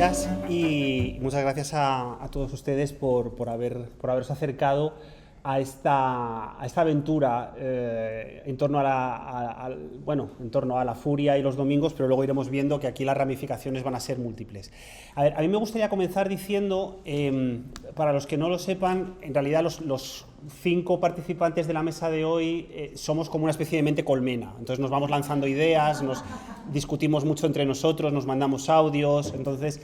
gracias y muchas gracias a todos ustedes por haberse acercado a esta aventura en torno en torno a la furia y los domingos, pero luego iremos viendo que aquí las ramificaciones van a ser múltiples. A ver, a mí me gustaría comenzar diciendo, para los que no lo sepan, en realidad los 5 participantes de la mesa de hoy somos como una especie de mente colmena, entonces nos vamos lanzando ideas, nos discutimos mucho entre nosotros, nos mandamos audios, entonces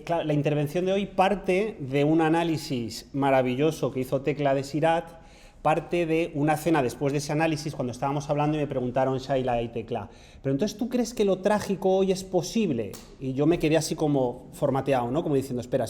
claro, la intervención de hoy parte de un análisis maravilloso que hizo Tecla de Sirat, parte de una cena después de ese análisis cuando estábamos hablando y me preguntaron Shaila y Tecla, pero entonces ¿tú crees que lo trágico hoy es posible? Y yo me quedé así como formateado, ¿no? Como diciendo, espera,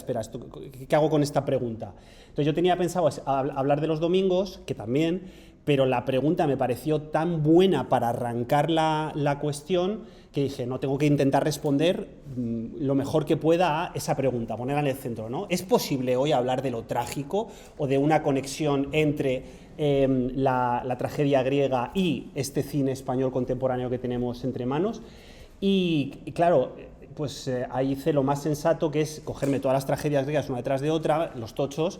¿qué hago con esta pregunta? Entonces yo tenía pensado hablar de los domingos, que también, pero la pregunta me pareció tan buena para arrancar la cuestión que dije, no, tengo que intentar responder lo mejor que pueda a esa pregunta, ponerla en el centro, ¿no? ¿Es posible hoy hablar de lo trágico o de una conexión entre la tragedia griega y este cine español contemporáneo que tenemos entre manos? Y claro, pues ahí hice lo más sensato, que es cogerme todas las tragedias griegas una detrás de otra, los tochos.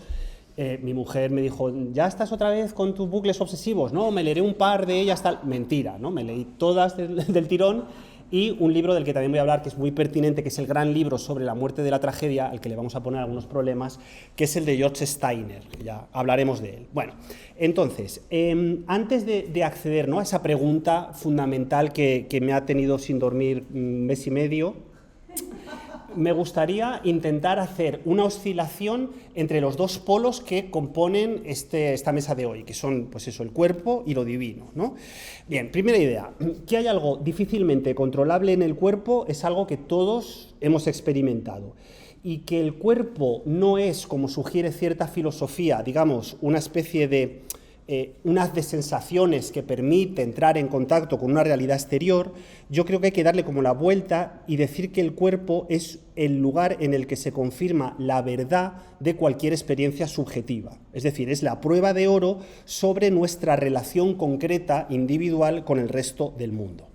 Mi mujer me dijo, ¿ya estás otra vez con tus bucles obsesivos? No, me leeré un par de ellas, tal. Mentira, ¿no? Me leí todas del tirón y un libro del que también voy a hablar, que es muy pertinente, que es el gran libro sobre la muerte de la tragedia, al que le vamos a poner algunos problemas, que es el de George Steiner, que ya hablaremos de él. Bueno, entonces, antes de acceder, ¿no?, a esa pregunta fundamental que me ha tenido sin dormir un mes y medio, me gustaría intentar hacer una oscilación entre los dos polos que componen esta mesa de hoy, que son, pues eso, el cuerpo y lo divino, ¿no? Bien, primera idea, que hay algo difícilmente controlable en el cuerpo es algo que todos hemos experimentado, y que el cuerpo no es, como sugiere cierta filosofía, digamos, una especie de un haz de sensaciones que permite entrar en contacto con una realidad exterior. Yo creo que hay que darle como la vuelta y decir que el cuerpo es el lugar en el que se confirma la verdad de cualquier experiencia subjetiva. Es decir, es la prueba de oro sobre nuestra relación concreta, individual, con el resto del mundo.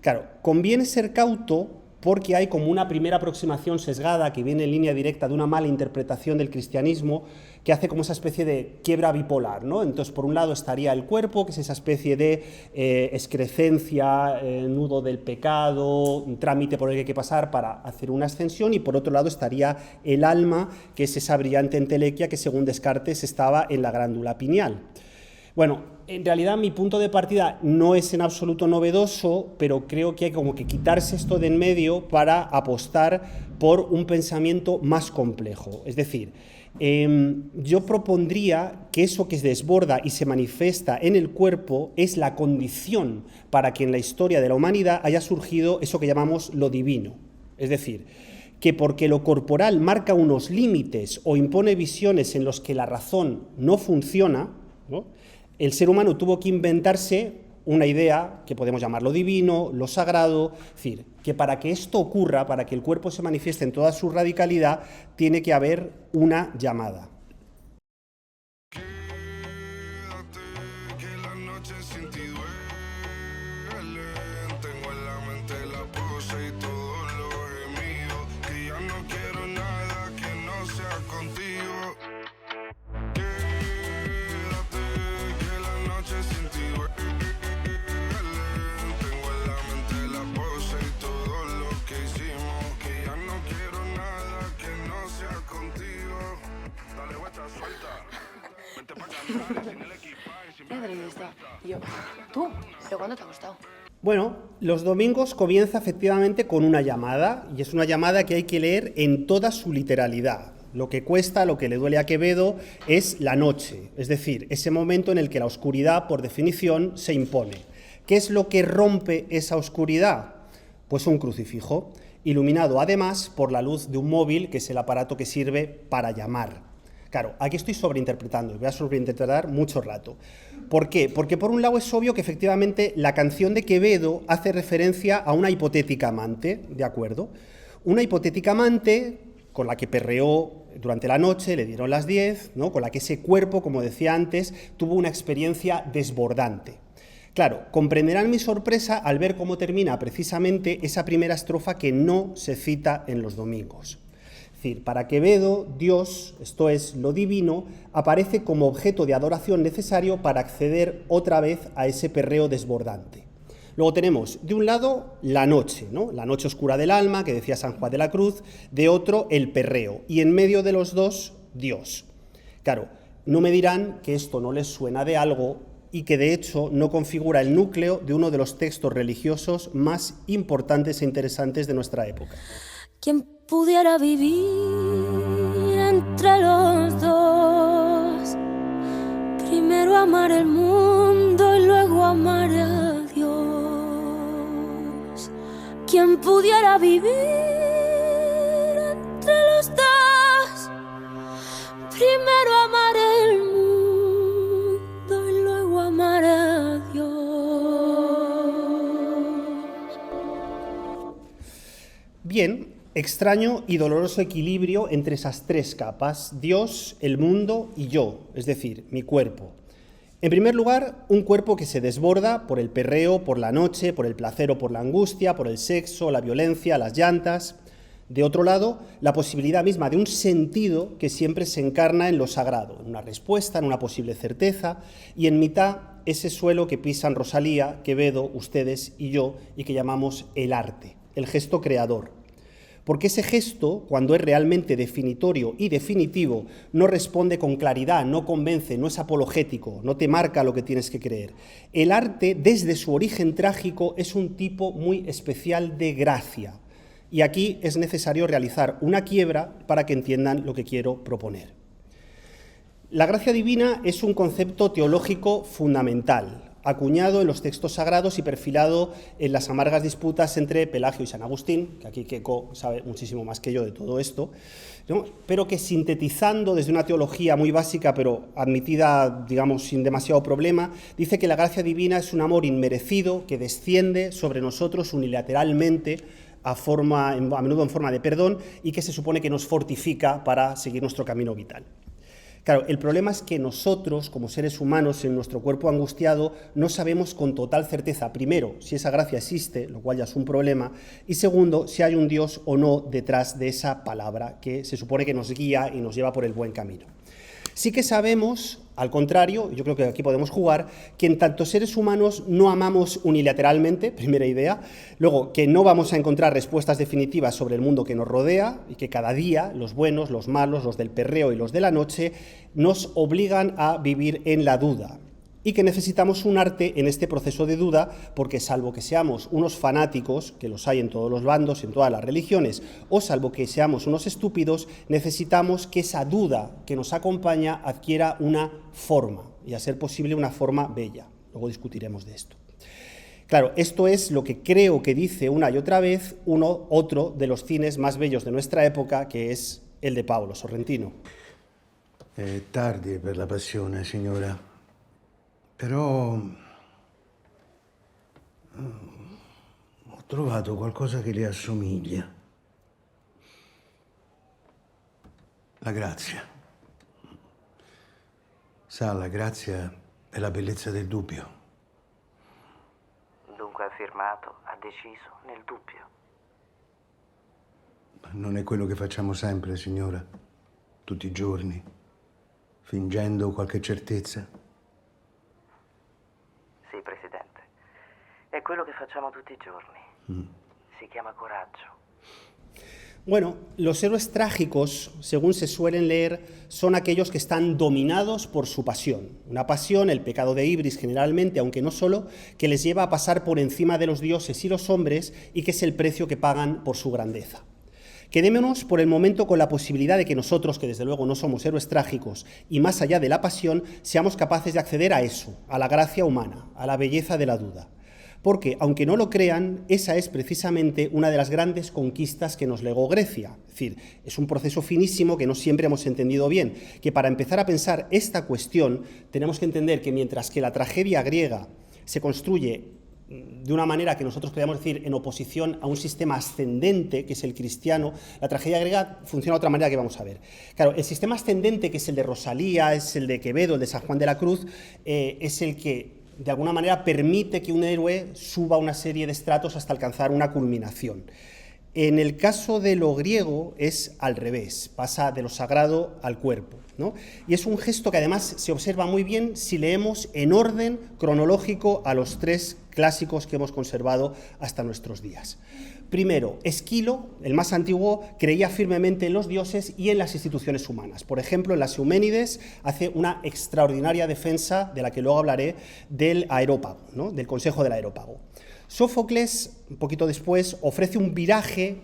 Claro, conviene ser cauto porque hay como una primera aproximación sesgada que viene en línea directa de una mala interpretación del cristianismo, que hace como esa especie de quiebra bipolar, ¿no? Entonces, por un lado estaría el cuerpo, que es esa especie de excrecencia, nudo del pecado, un trámite por el que hay que pasar para hacer una ascensión, y por otro lado estaría el alma, que es esa brillante entelequia que, según Descartes, estaba en la glándula pineal. Bueno, en realidad mi punto de partida no es en absoluto novedoso, pero creo que hay como que quitarse esto de en medio para apostar por un pensamiento más complejo. Es decir, yo propondría que eso que se desborda y se manifiesta en el cuerpo es la condición para que en la historia de la humanidad haya surgido eso que llamamos lo divino. Es decir, que porque lo corporal marca unos límites o impone visiones en los que la razón no funciona, ¿no?, el ser humano tuvo que inventarse una idea que podemos llamar lo divino, lo sagrado. Es decir, que para que esto ocurra, para que el cuerpo se manifieste en toda su radicalidad, tiene que haber una llamada. ¿Tú? ¿Pero cuándo te ha gustado? Bueno, los domingos comienza efectivamente con una llamada, y es una llamada que hay que leer en toda su literalidad. Lo que cuesta, lo que le duele a Quevedo, es la noche, es decir, ese momento en el que la oscuridad, por definición, se impone. ¿Qué es lo que rompe esa oscuridad? Pues un crucifijo, iluminado además por la luz de un móvil, que es el aparato que sirve para llamar. Claro, aquí estoy sobreinterpretando, y voy a sobreinterpretar mucho rato. ¿Por qué? Porque por un lado es obvio que efectivamente la canción de Quevedo hace referencia a una hipotética amante, ¿de acuerdo? Una hipotética amante con la que perreó durante la noche, le dieron las 10, ¿no?, con la que ese cuerpo, como decía antes, tuvo una experiencia desbordante. Claro, comprenderán mi sorpresa al ver cómo termina precisamente esa primera estrofa que no se cita en los domingos. Es decir, para Quevedo, Dios, esto es, lo divino, aparece como objeto de adoración necesario para acceder otra vez a ese perreo desbordante. Luego tenemos, de un lado, la noche, ¿no? La noche oscura del alma, que decía San Juan de la Cruz, de otro, el perreo, y en medio de los dos, Dios. Claro, no me dirán que esto no les suena de algo y que de hecho no configura el núcleo de uno de los textos religiosos más importantes e interesantes de nuestra época. ¿Quién pudiera vivir entre los dos? Primero amar el mundo y luego amar a Dios. ¿Quién pudiera vivir entre los dos? Primero amar el mundo y luego amar a Dios. Bien, extraño y doloroso equilibrio entre esas tres capas, Dios, el mundo y yo, es decir, mi cuerpo. En primer lugar, un cuerpo que se desborda por el perreo, por la noche, por el placer o por la angustia, por el sexo, la violencia, las llantas. De otro lado, la posibilidad misma de un sentido que siempre se encarna en lo sagrado, en una respuesta, en una posible certeza, y en mitad ese suelo que pisan Rosalía, Quevedo, ustedes y yo, y que llamamos el arte, el gesto creador. Porque ese gesto, cuando es realmente definitorio y definitivo, no responde con claridad, no convence, no es apologético, no te marca lo que tienes que creer. El arte, desde su origen trágico, es un tipo muy especial de gracia. Y aquí es necesario realizar una quiebra para que entiendan lo que quiero proponer. La gracia divina es un concepto teológico fundamental, acuñado en los textos sagrados y perfilado en las amargas disputas entre Pelagio y San Agustín, que aquí Queco sabe muchísimo más que yo de todo esto, ¿no? Pero que sintetizando desde una teología muy básica, pero admitida, digamos, sin demasiado problema, dice que la gracia divina es un amor inmerecido que desciende sobre nosotros unilateralmente, a menudo en forma de perdón, y que se supone que nos fortifica para seguir nuestro camino vital. Claro, el problema es que nosotros, como seres humanos, en nuestro cuerpo angustiado, no sabemos con total certeza, primero, si esa gracia existe, lo cual ya es un problema, y segundo, si hay un Dios o no detrás de esa palabra que se supone que nos guía y nos lleva por el buen camino. Sí que sabemos, al contrario, yo creo que aquí podemos jugar, que en tanto seres humanos no amamos unilateralmente, primera idea, luego que no vamos a encontrar respuestas definitivas sobre el mundo que nos rodea y que cada día los buenos, los malos, los del perreo y los de la noche nos obligan a vivir en la duda. Y que necesitamos un arte en este proceso de duda, porque salvo que seamos unos fanáticos, que los hay en todos los bandos, en todas las religiones, o salvo que seamos unos estúpidos, necesitamos que esa duda que nos acompaña adquiera una forma, y a ser posible una forma bella. Luego discutiremos de esto. Claro, esto es lo que creo que dice una y otra vez otro de los cines más bellos de nuestra época, que es el de Paolo Sorrentino. È tardi per la passione, signora. Però ho trovato qualcosa che le assomiglia. La grazia. Sa, la grazia è la bellezza del dubbio. Dunque ha firmato, ha deciso, nel dubbio. Ma non è quello che facciamo sempre, signora. Tutti i giorni. Fingendo qualche certezza. Sì, Presidente. È quello che facciamo tutti i giorni. Si chiama coraggio. Bueno, los héroes trágicos, según se suelen leer, son aquellos que están dominados por su pasión. Una pasión, el pecado de Ibris generalmente, aunque no solo, que les lleva a pasar por encima de los dioses y los hombres y que es el precio que pagan por su grandeza. Quedémonos por el momento con la posibilidad de que nosotros, que desde luego no somos héroes trágicos, y más allá de la pasión, seamos capaces de acceder a eso, a la gracia humana, a la belleza de la duda. Porque, aunque no lo crean, esa es precisamente una de las grandes conquistas que nos legó Grecia. Es decir, es un proceso finísimo que no siempre hemos entendido bien, que para empezar a pensar esta cuestión tenemos que entender que mientras que la tragedia griega se construye de una manera que nosotros podríamos decir en oposición a un sistema ascendente, que es el cristiano, la tragedia griega funciona de otra manera que vamos a ver. Claro, el sistema ascendente, que es el de Rosalía, es el de Quevedo, el de San Juan de la Cruz, es el que de alguna manera permite que un héroe suba una serie de estratos hasta alcanzar una culminación. En el caso de lo griego es al revés, pasa de lo sagrado al cuerpo, ¿no? Y es un gesto que además se observa muy bien si leemos en orden cronológico a los tres clásicos que hemos conservado hasta nuestros días. Primero, Esquilo, el más antiguo, creía firmemente en los dioses y en las instituciones humanas. Por ejemplo, en las Euménides hace una extraordinaria defensa, de la que luego hablaré, del Areópago, ¿no? Del Consejo del Areópago. Sófocles, un poquito después, ofrece un viraje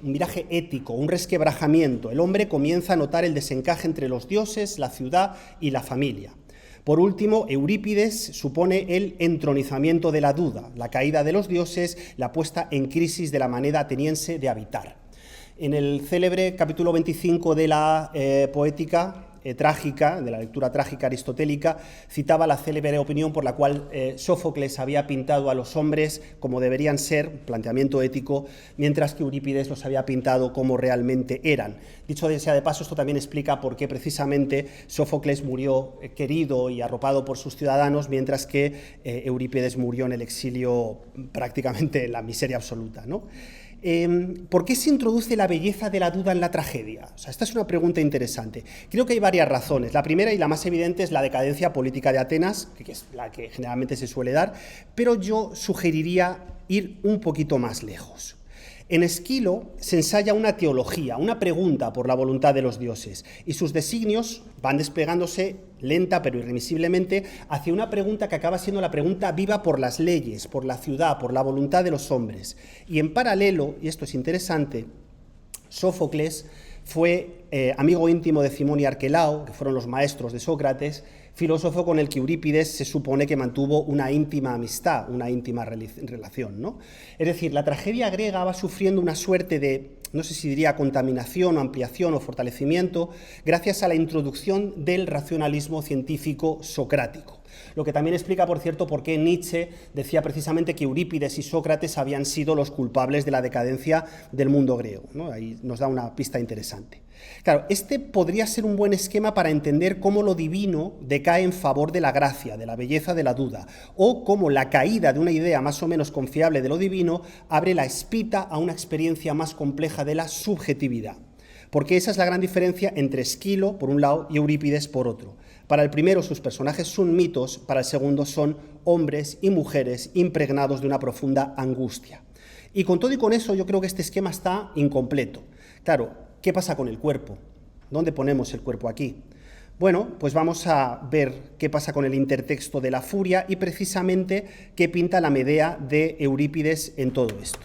ético, un resquebrajamiento. El hombre comienza a notar el desencaje entre los dioses, la ciudad y la familia. Por último, Eurípides supone el entronizamiento de la duda, la caída de los dioses, la puesta en crisis de la manera ateniense de habitar. En el célebre capítulo 25 de la Poética trágica, de la lectura trágica aristotélica, citaba la célebre opinión por la cual Sófocles había pintado a los hombres como deberían ser, planteamiento ético, mientras que Eurípides los había pintado como realmente eran. Dicho sea de paso, esto también explica por qué precisamente Sófocles murió querido y arropado por sus ciudadanos, mientras que Eurípides murió en el exilio prácticamente en la miseria absoluta, ¿no? ¿Por qué se introduce la belleza de la duda en la tragedia? O sea, esta es una pregunta interesante. Creo que hay varias razones. La primera y la más evidente es la decadencia política de Atenas, que es la que generalmente se suele dar, pero yo sugeriría ir un poquito más lejos. En Esquilo se ensaya una teología, una pregunta por la voluntad de los dioses, y sus designios van desplegándose lenta pero irremisiblemente hacia una pregunta que acaba siendo la pregunta viva por las leyes, por la ciudad, por la voluntad de los hombres. Y en paralelo, y esto es interesante, Sófocles fue amigo íntimo de Cimón y Arquelao, que fueron los maestros de Sócrates, filósofo con el que Eurípides se supone que mantuvo una íntima amistad, una íntima relación, ¿no? Es decir, la tragedia griega va sufriendo una suerte de, no sé si diría contaminación o ampliación o fortalecimiento, gracias a la introducción del racionalismo científico socrático. Lo que también explica, por cierto, por qué Nietzsche decía precisamente que Eurípides y Sócrates habían sido los culpables de la decadencia del mundo griego, ¿no? Ahí nos da una pista interesante. Claro, este podría ser un buen esquema para entender cómo lo divino decae en favor de la gracia, de la belleza de la duda, o cómo la caída de una idea más o menos confiable de lo divino abre la espita a una experiencia más compleja de la subjetividad. Porque esa es la gran diferencia entre Esquilo, por un lado, y Eurípides, por otro. Para el primero, sus personajes son mitos, para el segundo son hombres y mujeres impregnados de una profunda angustia. Y con todo y con eso, yo creo que este esquema está incompleto. Claro, ¿qué pasa con el cuerpo? ¿Dónde ponemos el cuerpo aquí? Bueno, pues vamos a ver qué pasa con el intertexto de la furia y precisamente qué pinta la Medea de Eurípides en todo esto.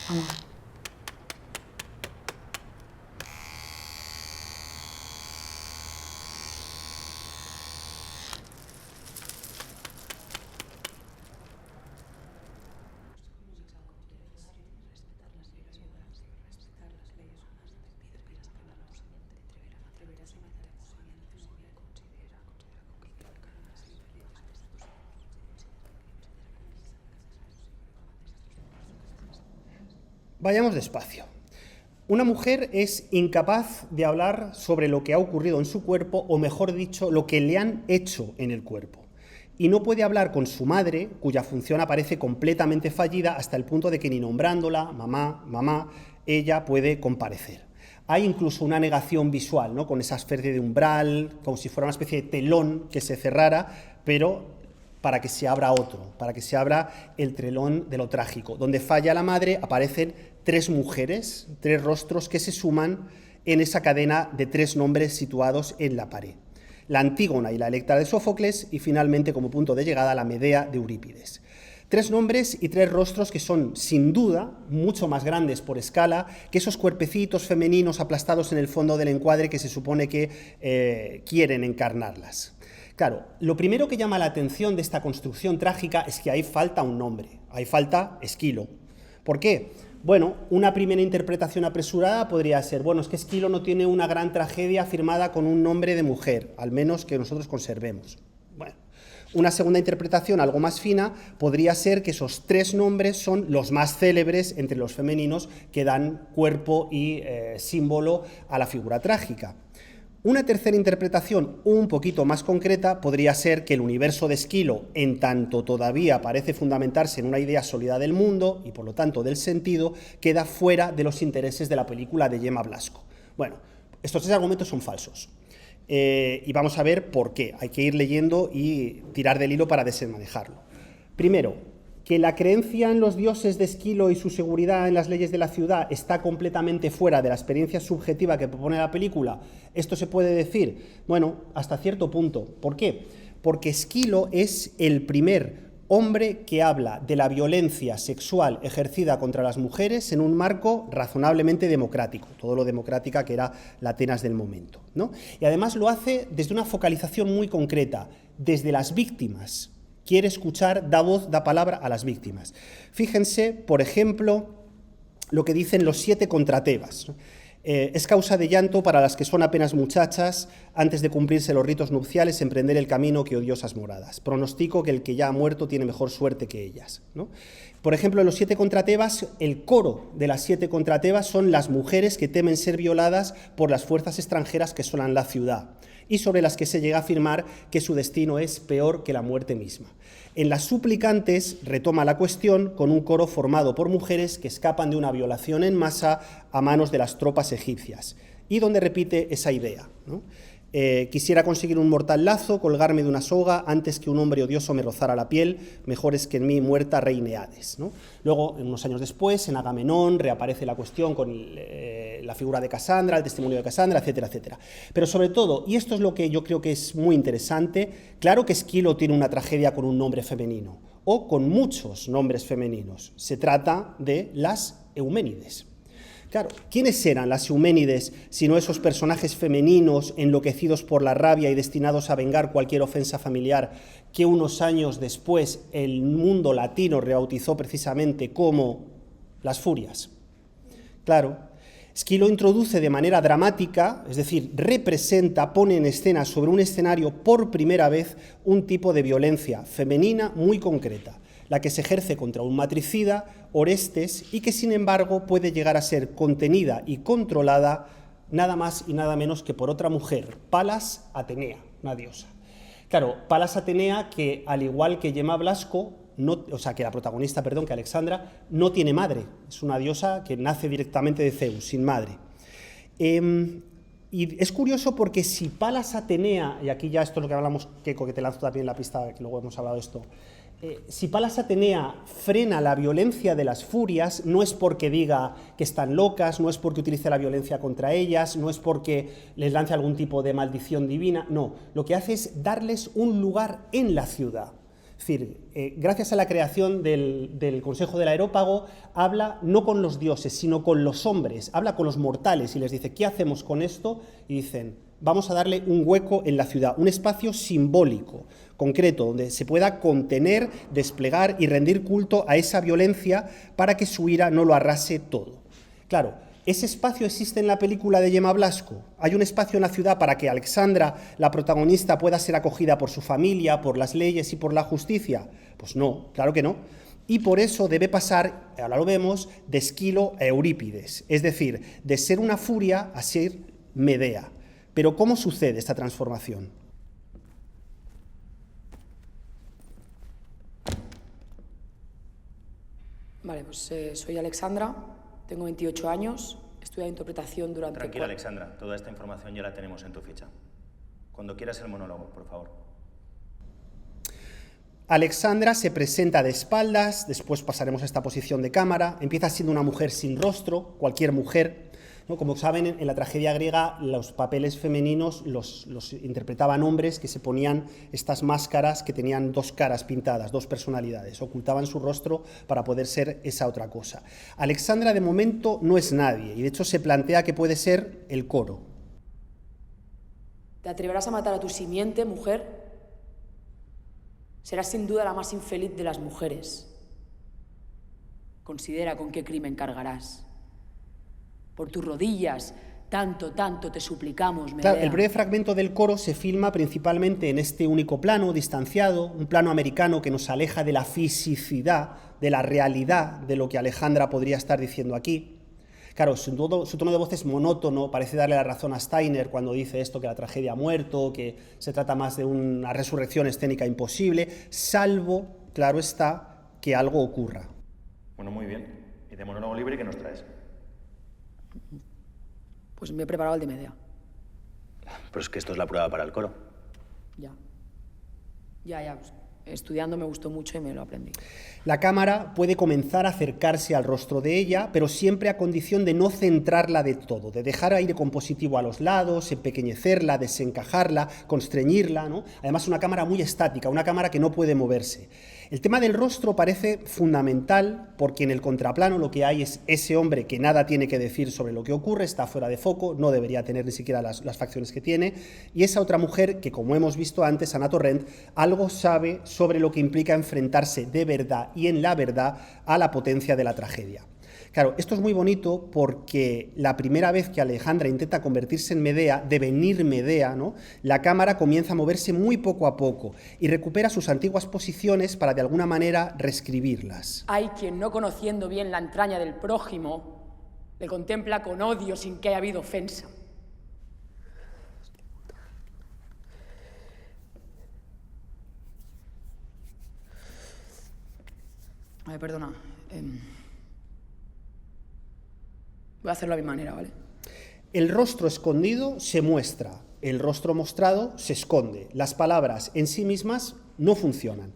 Vamos. Vayamos despacio. Una mujer es incapaz de hablar sobre lo que ha ocurrido en su cuerpo, o mejor dicho, lo que le han hecho en el cuerpo. Y no puede hablar con su madre, cuya función aparece completamente fallida hasta el punto de que ni nombrándola, mamá, ella puede comparecer. Hay incluso una negación visual, ¿no? Con esa especie de umbral, como si fuera una especie de telón que se cerrara, pero para que se abra otro, para que se abra el telón de lo trágico. Donde falla la madre aparecen tres mujeres, tres rostros que se suman en esa cadena de tres nombres situados en la pared. La Antígona y la Electra de Sófocles y finalmente como punto de llegada la Medea de Eurípides. Tres nombres y tres rostros que son sin duda mucho más grandes por escala que esos cuerpecitos femeninos aplastados en el fondo del encuadre que se supone que quieren encarnarlas. Claro, lo primero que llama la atención de esta construcción trágica es que ahí falta un nombre, ahí falta Esquilo. ¿Por qué? Bueno, una primera interpretación apresurada podría ser, bueno, es que Esquilo no tiene una gran tragedia firmada con un nombre de mujer, al menos que nosotros conservemos. Bueno, una segunda interpretación, algo más fina, podría ser que esos tres nombres son los más célebres entre los femeninos que dan cuerpo y símbolo a la figura trágica. Una tercera interpretación un poquito más concreta podría ser que el universo de Esquilo, en tanto todavía parece fundamentarse en una idea sólida del mundo y por lo tanto del sentido, queda fuera de los intereses de la película de Gemma Blasco. Bueno, estos tres argumentos son falsos. Y vamos a ver por qué. Hay que ir leyendo y tirar del hilo para desenmanejarlo. Primero, que la creencia en los dioses de Esquilo y su seguridad en las leyes de la ciudad está completamente fuera de la experiencia subjetiva que propone la película. ¿Esto se puede decir? Bueno, hasta cierto punto. ¿Por qué? Porque Esquilo es el primer hombre que habla de la violencia sexual ejercida contra las mujeres en un marco razonablemente democrático, todo lo democrática que era la Atenas del momento, ¿no? Y además lo hace desde una focalización muy concreta, desde las víctimas. Quiere escuchar, da voz, da palabra a las víctimas. Fíjense, por ejemplo, lo que dicen los 7 contra Tebas. Es causa de llanto para las que son apenas muchachas, antes de cumplirse los ritos nupciales, emprender el camino que odiosas moradas. Pronostico que el que ya ha muerto tiene mejor suerte que ellas, ¿no? Por ejemplo, en los 7 contra Tebas, el coro de las 7 contra Tebas son las mujeres que temen ser violadas por las fuerzas extranjeras que asolan la ciudad, y sobre las que se llega a afirmar que su destino es peor que la muerte misma. En las suplicantes retoma la cuestión con un coro formado por mujeres que escapan de una violación en masa a manos de las tropas egipcias, y donde repite esa idea, ¿no? Quisiera conseguir un mortal lazo, colgarme de una soga, antes que un hombre odioso me rozara la piel, mejor es que en mí muerta reine Hades, ¿no? Luego, unos años después, en Agamenón, reaparece la cuestión con la figura de Casandra, el testimonio de Casandra, etcétera, etcétera. Pero sobre todo, y esto es lo que yo creo que es muy interesante, claro que Esquilo tiene una tragedia con un nombre femenino, o con muchos nombres femeninos. Se trata de las Euménides. Claro, ¿quiénes eran las Euménides sino esos personajes femeninos enloquecidos por la rabia y destinados a vengar cualquier ofensa familiar que unos años después el mundo latino rebautizó precisamente como las Furias? Claro, Esquilo introduce de manera dramática, es decir, representa, pone en escena sobre un escenario por primera vez un tipo de violencia femenina muy concreta, la que se ejerce contra un matricida, Orestes, y que sin embargo puede llegar a ser contenida y controlada nada más y nada menos que por otra mujer, Palas Atenea, una diosa. Claro, Palas Atenea, que al igual que Gemma Blasco, que la protagonista, perdón, que Alexandra, no tiene madre, es una diosa que nace directamente de Zeus, sin madre. Y es curioso porque si Palas Atenea, y aquí ya esto es lo que hablamos, Keiko, que te lanzo también la pista, que luego hemos hablado de esto, si Palas Atenea frena la violencia de las furias, no es porque diga que están locas, no es porque utilice la violencia contra ellas, no es porque les lance algún tipo de maldición divina, no, lo que hace es darles un lugar en la ciudad. Es decir, gracias a la creación del Consejo del Areópago, habla no con los dioses, sino con los hombres, habla con los mortales y les dice, ¿qué hacemos con esto? Y dicen, vamos a darle un hueco en la ciudad, un espacio simbólico, concreto, donde se pueda contener, desplegar y rendir culto a esa violencia para que su ira no lo arrase todo. Claro, ese espacio existe en la película de Gemma Blasco. Hay un espacio en la ciudad para que Alexandra, la protagonista, pueda ser acogida por su familia, por las leyes y por la justicia. Pues no, claro que no. Y por eso debe pasar, ahora lo vemos, de Esquilo a Eurípides, es decir, de ser una furia a ser Medea. Pero ¿cómo sucede esta transformación? Vale, pues soy Alexandra, tengo 28 años, he estudiado interpretación durante... Tranquila, Alexandra, toda esta información ya la tenemos en tu ficha. Cuando quieras el monólogo, por favor. Alexandra se presenta de espaldas, después pasaremos a esta posición de cámara, empieza siendo una mujer sin rostro, cualquier mujer, ¿no? Como saben, en la tragedia griega los papeles femeninos los interpretaban hombres que se ponían estas máscaras que tenían dos caras pintadas, dos personalidades, ocultaban su rostro para poder ser esa otra cosa. Alexandra de momento no es nadie y de hecho se plantea que puede ser el coro. ¿Te atreverás a matar a tu simiente, mujer? Serás sin duda la más infeliz de las mujeres. Considera con qué crimen cargarás. Por tus rodillas, tanto te suplicamos, Medea. Claro, el breve fragmento del coro se filma principalmente en este único plano, distanciado, un plano americano que nos aleja de la fisicidad, de la realidad de lo que Alejandra podría estar diciendo aquí. Claro, su tono de voz es monótono, parece darle la razón a Steiner cuando dice esto, que la tragedia ha muerto, que se trata más de una resurrección escénica imposible, salvo, claro está, que algo ocurra. Bueno, muy bien. ¿Y de monólogo libre qué nos traes? Pues me he preparado el de Medea. Pero es que esto es la prueba para el coro. Ya. Pues, estudiando me gustó mucho y me lo aprendí. La cámara puede comenzar a acercarse al rostro de ella, pero siempre a condición de no centrarla de todo, de dejar aire compositivo a los lados, empequeñecerla, desencajarla, constreñirla, ¿no? Además, una cámara muy estática, una cámara que no puede moverse. El tema del rostro parece fundamental porque en el contraplano lo que hay es ese hombre que nada tiene que decir sobre lo que ocurre, está fuera de foco, no debería tener ni siquiera las facciones que tiene, y esa otra mujer que, como hemos visto antes, Ana Torrent, algo sabe sobre lo que implica enfrentarse de verdad y en la verdad a la potencia de la tragedia. Claro, esto es muy bonito porque la primera vez que Alejandra intenta convertirse en Medea, devenir Medea, ¿no?, la cámara comienza a moverse muy poco a poco y recupera sus antiguas posiciones para de alguna manera reescribirlas. Hay quien, no conociendo bien la entraña del prójimo, le contempla con odio sin que haya habido ofensa. A ver, perdona. Voy a hacerlo a mi manera, ¿vale? El rostro escondido se muestra, el rostro mostrado se esconde. Las palabras en sí mismas no funcionan.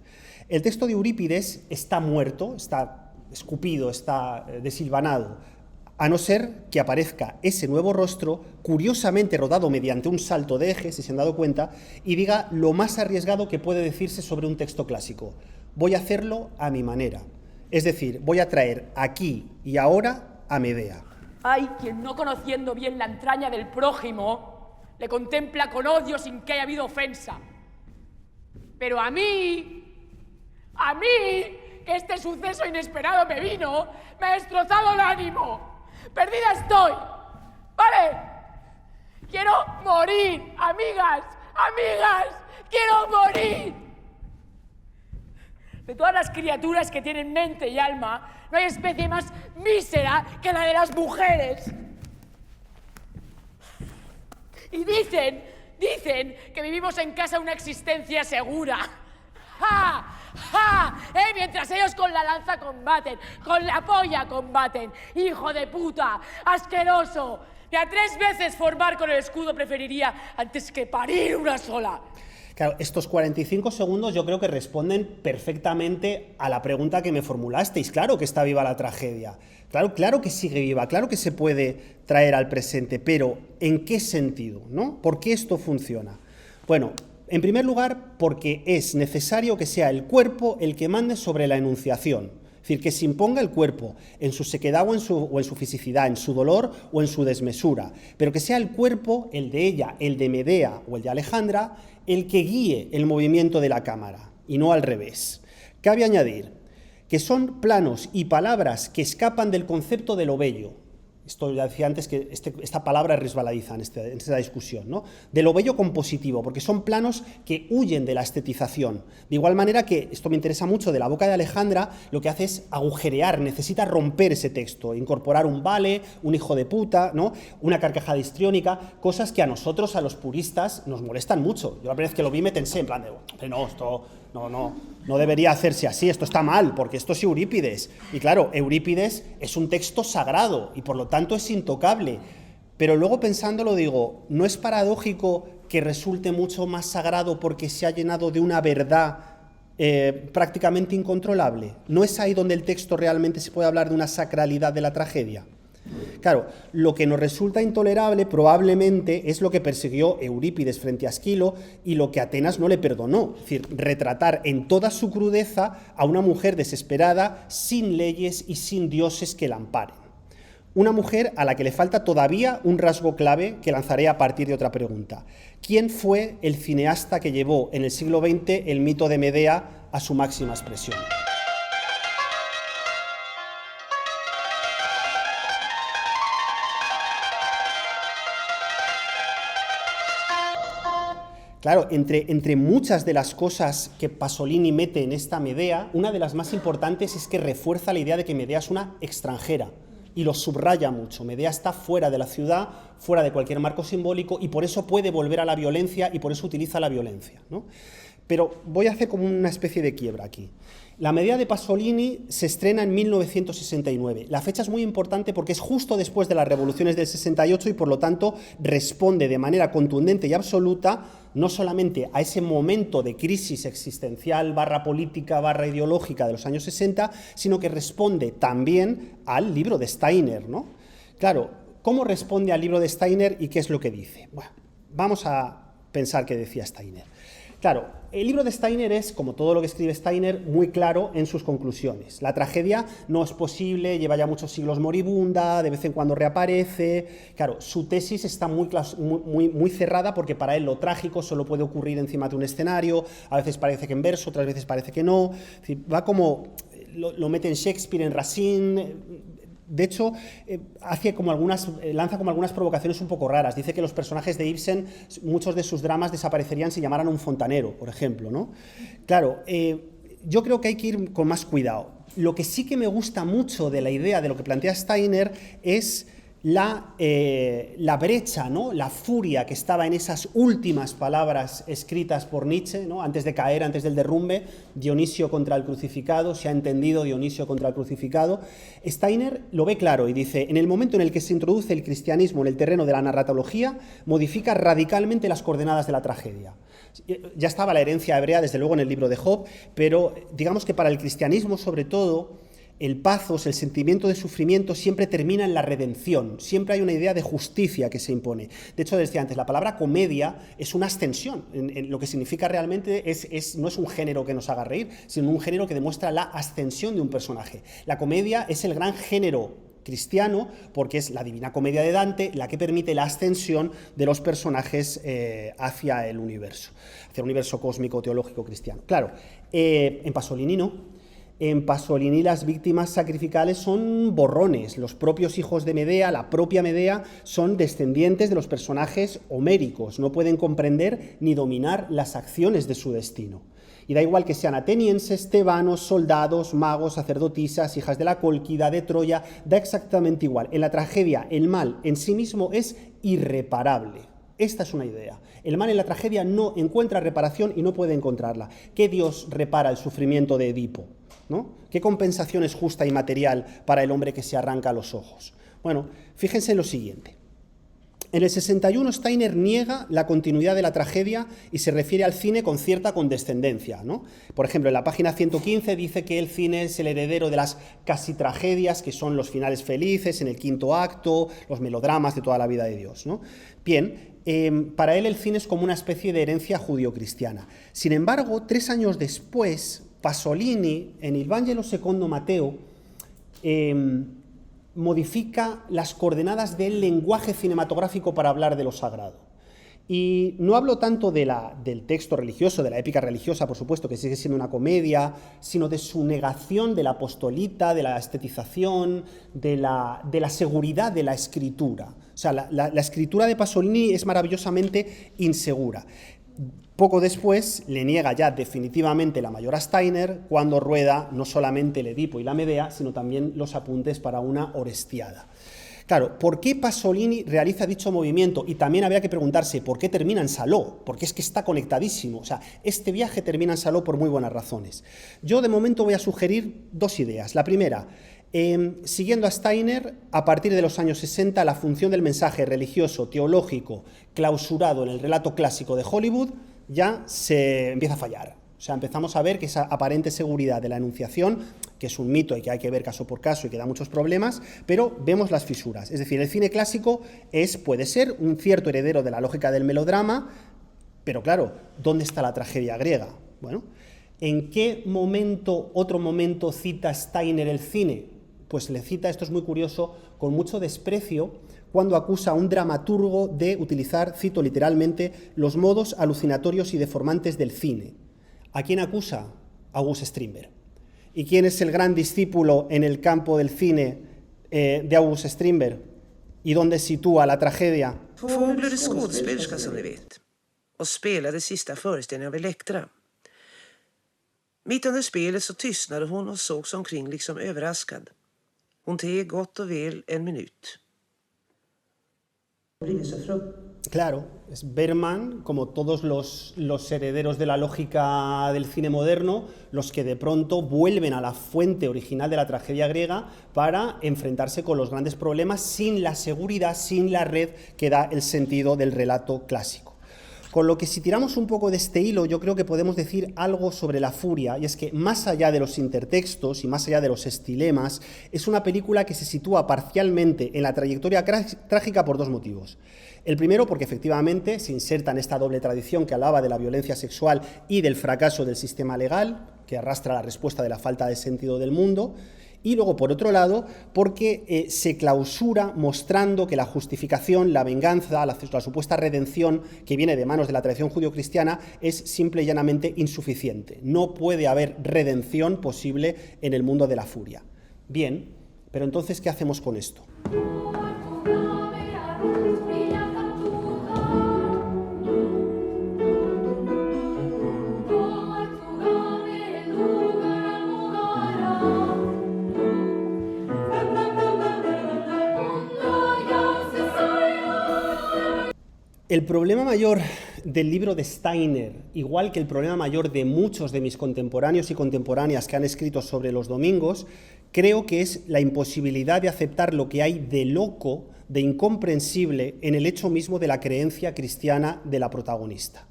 El texto de Eurípides está muerto, está escupido, está desilvanado, a no ser que aparezca ese nuevo rostro, curiosamente rodado mediante un salto de eje, si se han dado cuenta, y diga lo más arriesgado que puede decirse sobre un texto clásico. Voy a hacerlo a mi manera. Es decir, voy a traer aquí y ahora a Medea. Hay quien, no conociendo bien la entraña del prójimo, le contempla con odio sin que haya habido ofensa. Pero a mí, que este suceso inesperado me vino, me ha destrozado el ánimo. Perdida estoy, ¿vale? Quiero morir, amigas, quiero morir. De todas las criaturas que tienen mente y alma, no hay especie más mísera que la de las mujeres. Y dicen que vivimos en casa una existencia segura. ¡Ja! ¡Ja! Mientras ellos con la lanza combaten, con la polla combaten. ¡Hijo de puta! ¡Asqueroso! Ni a 3 veces formar con el escudo preferiría antes que parir una sola. Claro, estos 45 segundos yo creo que responden perfectamente a la pregunta que me formulasteis. Claro que está viva la tragedia, claro que sigue viva, claro que se puede traer al presente, pero ¿en qué sentido, no? ¿Por qué esto funciona? Bueno, en primer lugar, porque es necesario que sea el cuerpo el que mande sobre la enunciación. Es decir, que se imponga el cuerpo en su sequedad o en su fisicidad, en su dolor o en su desmesura, pero que sea el cuerpo, el de ella, el de Medea o el de Alejandra, el que guíe el movimiento de la cámara, y no al revés. Cabe añadir que son planos y palabras que escapan del concepto de lo bello. Esto ya decía antes que esta palabra es resbaladiza en esta discusión, ¿no? De lo bello compositivo, porque son planos que huyen de la estetización. De igual manera que, esto me interesa mucho, de la boca de Alejandra, lo que hace es agujerear, necesita romper ese texto, incorporar un vale, un hijo de puta, ¿no?, una carcajada histriónica, cosas que a nosotros, a los puristas, nos molestan mucho. Yo la primera vez que lo vi me tensé, en plan de, no, esto no debería hacerse así, esto está mal, porque esto es Eurípides. Y claro, Eurípides es un texto sagrado y por lo tanto es intocable. Pero luego pensándolo digo, ¿no es paradójico que resulte mucho más sagrado porque se ha llenado de una verdad prácticamente incontrolable? ¿No es ahí donde el texto realmente se puede hablar de una sacralidad de la tragedia? Claro, lo que nos resulta intolerable probablemente es lo que persiguió Eurípides frente a Esquilo y lo que Atenas no le perdonó, es decir, retratar en toda su crudeza a una mujer desesperada, sin leyes y sin dioses que la amparen. Una mujer a la que le falta todavía un rasgo clave que lanzaré a partir de otra pregunta. ¿Quién fue el cineasta que llevó en el siglo XX el mito de Medea a su máxima expresión? Claro, entre muchas de las cosas que Pasolini mete en esta Medea, una de las más importantes es que refuerza la idea de que Medea es una extranjera. y lo subraya mucho. Medea está fuera de la ciudad, fuera de cualquier marco simbólico, y por eso puede volver a la violencia y por eso utiliza la violencia, ¿no? Pero voy a hacer como una especie de quiebra aquí. La Medea de Pasolini se estrena en 1969. La fecha es muy importante porque es justo después de las revoluciones del 68 y por lo tanto responde de manera contundente y absoluta no solamente a ese momento de crisis existencial / política / ideológica de los años 60, sino que responde también al libro de Steiner, ¿no? Claro, ¿cómo responde al libro de Steiner y qué es lo que dice? Bueno, vamos a pensar qué decía Steiner. Claro, el libro de Steiner es, como todo lo que escribe Steiner, muy claro en sus conclusiones. La tragedia no es posible, lleva ya muchos siglos moribunda, de vez en cuando reaparece. Claro, su tesis está muy cerrada porque para él lo trágico solo puede ocurrir encima de un escenario, a veces parece que en verso, otras veces parece que no. Es decir, va como, lo mete en Shakespeare, en Racine. De hecho, lanza como algunas provocaciones un poco raras. Dice que los personajes de Ibsen, muchos de sus dramas desaparecerían si llamaran a un fontanero, por ejemplo, ¿no? Claro, yo creo que hay que ir con más cuidado. Lo que sí que me gusta mucho de la idea de lo que plantea Steiner es la brecha, ¿no? La furia que estaba en esas últimas palabras escritas por Nietzsche, ¿no? Antes de caer, antes del derrumbe, Dionisio contra el crucificado, se ha entendido Dionisio contra el crucificado. Steiner lo ve claro y dice, en el momento en el que se introduce el cristianismo en el terreno de la narratología, modifica radicalmente las coordenadas de la tragedia. Ya estaba la herencia hebrea, desde luego, en el libro de Job, pero digamos que para el cristianismo, sobre todo, el pathos, el sentimiento de sufrimiento siempre termina en la redención, siempre hay una idea de justicia que se impone. De hecho, decía antes, la palabra comedia es una ascensión, en lo que significa realmente no es un género que nos haga reír, sino un género que demuestra la ascensión de un personaje. La comedia es el gran género cristiano porque es la Divina Comedia de Dante la que permite la ascensión de los personajes hacia el universo cósmico, teológico, cristiano. Claro, en Pasolini no. En Pasolini las víctimas sacrificales son borrones, los propios hijos de Medea, la propia Medea, son descendientes de los personajes homéricos, no pueden comprender ni dominar las acciones de su destino. Y da igual que sean atenienses, tebanos, soldados, magos, sacerdotisas, hijas de la Cólquida, de Troya, da exactamente igual. En la tragedia, el mal en sí mismo es irreparable. Esta es una idea. El mal en la tragedia no encuentra reparación y no puede encontrarla. ¿Qué Dios repara el sufrimiento de Edipo? ¿No? ¿Qué compensación es justa y material para el hombre que se arranca los ojos? Bueno, fíjense en lo siguiente. En el 61 Steiner niega la continuidad de la tragedia y se refiere al cine con cierta condescendencia, ¿no? Por ejemplo, en la página 115 dice que el cine es el heredero de las casi tragedias, que son los finales felices en el quinto acto, los melodramas de toda la vida de Dios, ¿no? Bien, para él el cine es como una especie de herencia judio-cristiana. Sin embargo, 3 años después, Pasolini, en Il Vangelo secondo Mateo, modifica las coordenadas del lenguaje cinematográfico para hablar de lo sagrado. Y no hablo tanto del texto religioso, de la épica religiosa, por supuesto, que sigue siendo una comedia, sino de su negación de la apostolita, de la estetización, de la seguridad de la escritura. O sea, la escritura de Pasolini es maravillosamente insegura. Poco después le niega ya definitivamente la mayor a Steiner cuando rueda no solamente el Edipo y la Medea, sino también los apuntes para una Orestiada. Claro, ¿por qué Pasolini realiza dicho movimiento? Y también habría que preguntarse, ¿por qué termina en Saló? Porque es que está conectadísimo. O sea, este viaje termina en Saló por muy buenas razones. Yo de momento voy a sugerir 2 ideas. La primera, siguiendo a Steiner, a partir de los años 60, la función del mensaje religioso, teológico, clausurado en el relato clásico de Hollywood, ya se empieza a fallar. O sea, empezamos a ver que esa aparente seguridad de la enunciación, que es un mito y que hay que ver caso por caso y que da muchos problemas, pero vemos las fisuras. Es decir, el cine clásico puede ser un cierto heredero de la lógica del melodrama, pero claro, ¿dónde está la tragedia griega? Bueno, ¿en qué otro momento cita Steiner el cine? Pues le cita, esto es muy curioso, con mucho desprecio, cuando acusa a un dramaturgo de utilizar, cito literalmente, los modos alucinatorios y deformantes del cine. ¿A quién acusa? August Strindberg. ¿Y quién es el gran discípulo en el campo del cine de August Strindberg? ¿Y dónde sitúa la tragedia? Hon blev skådespelerska som ni vet och spelade sista föreställningen av Elektra. Mitt under spelet så tystnade hon och såg sig omkring liksom överraskad. Hon tiger gott och väl en minut. Claro, es Bergman, como todos los herederos de la lógica del cine moderno, los que de pronto vuelven a la fuente original de la tragedia griega para enfrentarse con los grandes problemas sin la seguridad, sin la red que da el sentido del relato clásico. Con lo que si tiramos un poco de este hilo, yo creo que podemos decir algo sobre La Furia, y es que más allá de los intertextos y más allá de los estilemas, es una película que se sitúa parcialmente en la trayectoria trágica por dos motivos. El primero, porque efectivamente se inserta en esta doble tradición que hablaba de la violencia sexual y del fracaso del sistema legal, que arrastra la respuesta de la falta de sentido del mundo, y luego, por otro lado, porque se clausura mostrando que la justificación, la venganza, la supuesta redención que viene de manos de la tradición judio-cristiana es simple y llanamente insuficiente. No puede haber redención posible en el mundo de La Furia. Bien, pero entonces, ¿qué hacemos con esto? El problema mayor del libro de Steiner, igual que el problema mayor de muchos de mis contemporáneos y contemporáneas que han escrito sobre los domingos, creo que es la imposibilidad de aceptar lo que hay de loco, de incomprensible en el hecho mismo de la creencia cristiana de la protagonista.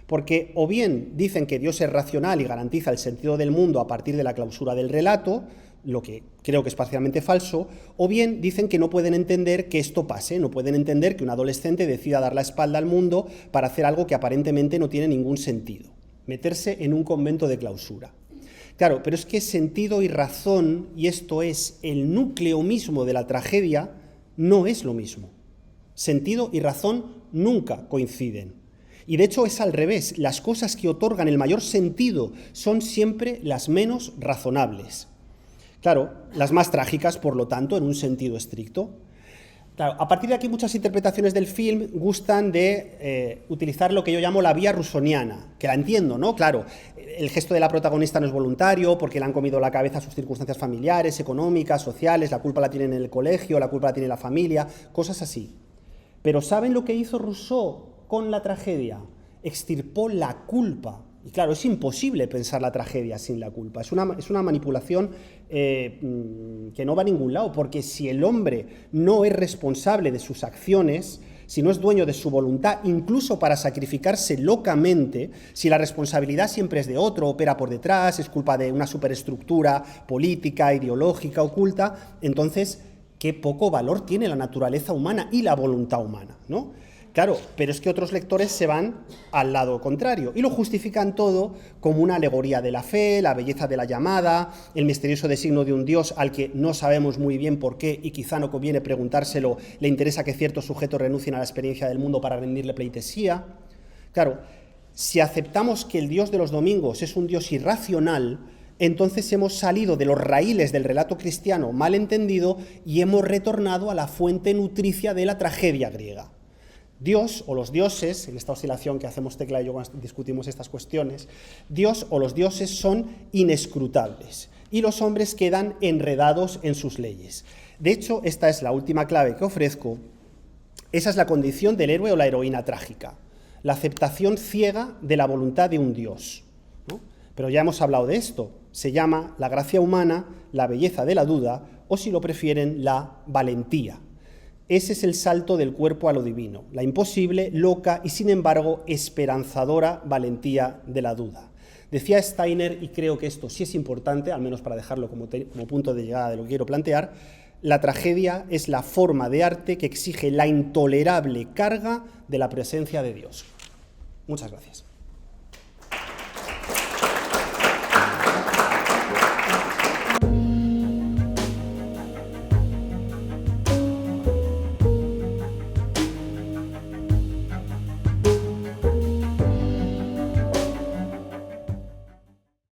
Porque o bien dicen que Dios es racional y garantiza el sentido del mundo a partir de la clausura del relato, lo que creo que es parcialmente falso, o bien dicen que no pueden entender que esto pase, no pueden entender que un adolescente decida dar la espalda al mundo para hacer algo que aparentemente no tiene ningún sentido, meterse en un convento de clausura. Claro, pero es que sentido y razón, y esto es el núcleo mismo de la tragedia, no es lo mismo. Sentido y razón nunca coinciden. Y de hecho es al revés, las cosas que otorgan el mayor sentido son siempre las menos razonables. Claro, las más trágicas, por lo tanto, en un sentido estricto. Claro, a partir de aquí muchas interpretaciones del film gustan de utilizar lo que yo llamo la vía rusoniana, que la entiendo, ¿no? Claro, el gesto de la protagonista no es voluntario, porque le han comido la cabeza sus circunstancias familiares, económicas, sociales, la culpa la tienen en el colegio, la culpa la tiene la familia, cosas así. Pero ¿saben lo que hizo Rousseau con la tragedia? Extirpó la culpa. Y claro, es imposible pensar la tragedia sin la culpa. Es una manipulación que no va a ningún lado, porque si el hombre no es responsable de sus acciones, si no es dueño de su voluntad, incluso para sacrificarse locamente, si la responsabilidad siempre es de otro, opera por detrás, es culpa de una superestructura política, ideológica, oculta, entonces, qué poco valor tiene la naturaleza humana y la voluntad humana, ¿no? Claro, pero es que otros lectores se van al lado contrario y lo justifican todo como una alegoría de la fe, la belleza de la llamada, el misterioso designo de un Dios al que no sabemos muy bien por qué y quizá no conviene preguntárselo, le interesa que ciertos sujetos renuncien a la experiencia del mundo para rendirle pleitesía. Claro, si aceptamos que el Dios de los domingos es un Dios irracional, entonces hemos salido de los raíles del relato cristiano mal entendido y hemos retornado a la fuente nutricia de la tragedia griega. Dios o los dioses, en esta oscilación que hacemos Tecla y yo cuando discutimos estas cuestiones, Dios o los dioses son inescrutables y los hombres quedan enredados en sus leyes. De hecho, esta es la última clave que ofrezco. Esa es la condición del héroe o la heroína trágica, la aceptación ciega de la voluntad de un Dios, ¿no? Pero ya hemos hablado de esto, se llama la gracia humana, la belleza de la duda o, si lo prefieren, la valentía. Ese es el salto del cuerpo a lo divino, la imposible, loca y sin embargo esperanzadora valentía de la duda. Decía Steiner, y creo que esto sí es importante, al menos para dejarlo como punto de llegada de lo que quiero plantear, la tragedia es la forma de arte que exige la intolerable carga de la presencia de Dios. Muchas gracias.